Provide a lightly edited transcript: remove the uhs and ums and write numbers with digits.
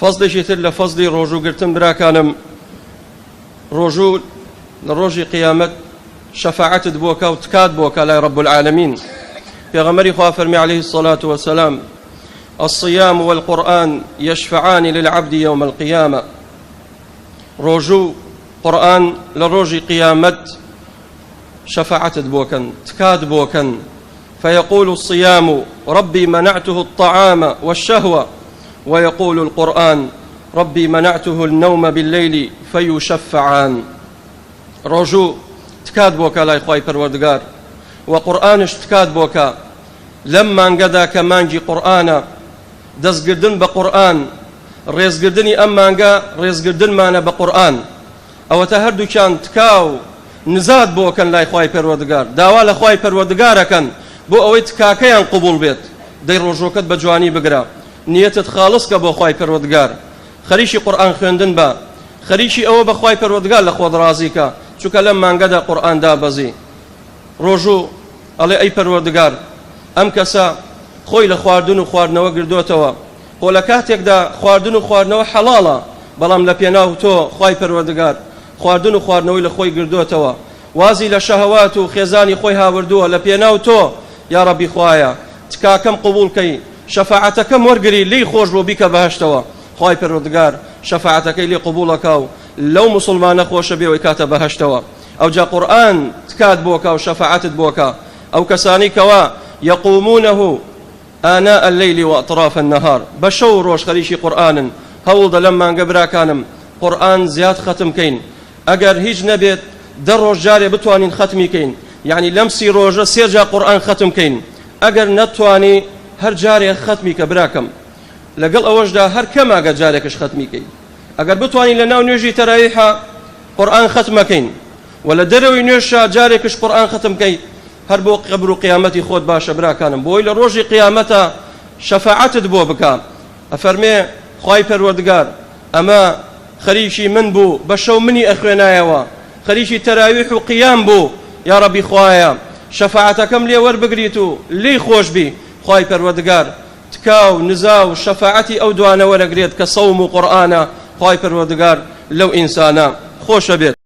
فەزلێکی تر لە فەزلی ڕۆژوگرتن براکانم، ڕۆژوو لە ڕۆژی قیامەت شەفاعەتت بۆکە و تکات بۆکە لای رب العالمین. پێغەمبەری خوا فەرمی عليه الصلاة والسلام: الصيام والقرآن يشفعان للعبد يوم القيامة. روجو قرآن لروجي قيامت شفاعة بوكن تكاد بوكن، فيقول الصيام: ربي منعته الطعام والشهوة، ويقول القرآن: ربي منعته النوم بالليل، فيشفعان. روجو تكاد بوكا لا إخوائي پروردگار، وقرآنش تكاد بوكا لما انقدا كمانجي قرآن دەستگردن بە قورئان، ڕێزگردنی ئەم مانگە ڕێزگردنمانە بە قورئان. ئەوەتە هەردووکیان تکاو نزات بۆکەن لای خوای پەروەردگار، داوا لە خوای پەروەردگارەکەن بۆ ئەوەی تکاکەیان قبول بێت. دەی ڕۆژۆکەت بە جوانی بگرە، نیەتت خاڵص کە بۆ خوای پەروەردگار، خەریکی قورئان خوێندن بە، خەریکی ئەوە بە خوای پەروەردگار لە خۆت ڕازیکە، چونکە لەم مانگەدا قورئان دابەزی. ڕۆژوو ئەڵێ ئەی پەروەردگار، ئەم کەسە خۆی لە خواردن و خواردنەوە گردووەتەوە، خۆ لە کاتێکدا خواردن و خواردنەوە حەڵاڵە، بەڵام لە پێناو تۆ خوای پەروەردگار خواردن و خواردنەوەی لە خۆی گردووەتەوە، وازی لە شەهەوات و خێزانی خۆی هاوردووە، لە پێناو تۆ یا ڕەبی خوایە تکاکەم قبوڵکەی، شەفاعەتەکەم وەرگری لی خۆش بۆ بیکە بەهەشتەوە. خوای پەروەردگار شەفاعەتەکەی لێ قبوڵەکە و لەو مسلمانە خۆشە بێەوەی کاتە بەهەشتەوە. ئەوجا قورئان تکات بۆکە و شەفاعەتت بۆکە. ئەو کەسانی کەوا یەقومونەه آناء الليل وأطراف النهار، بشو روش خريشي قرآن هول دلم مانگە براکانم قرآن زیاد ختم کەین. ئەگەر هیچ نەبێت دەڕۆژ جارێ بتوانین ختمی کەین، یعنی لەم سی ڕۆژە سێ جا قورآن ختم کەین. ئەگەر نەتوانی هەر جارێ ختمی کە براکەم، لەگەڵ ئەوەشدا هەر کەماگە جارێکش ختمی کەین. ئەگەر بتوانین لە ناو نوێژی تەراویحە قورآن ختمەکەین، و لە دەرەوەی نوێژە جارێکش قورآن ختم کەین، هەر بۆ قبر و قیامەتی خۆت باشە براکانم، بۆی لە ڕۆژی قیامەتە شەفاعەتت بۆ بکە. ئەفەرمێ خوای پەروەردگار ئەمە خەریکی من بوو، بە شەو منی ئەخوێنایەوە، خەریکی تەراویح و قیام بوو، یا ڕەبی خوایە شەفاعەتەکەم لێ وەربگریت و لێی خۆش بی. خوای پەروەردگار تکا و نزا و شەفاعەتی ئەو دوانە وەرەگرێت کە سەوم و قورئانە. خوای پەروەردگار لەو ئینسانە خۆشە بێت.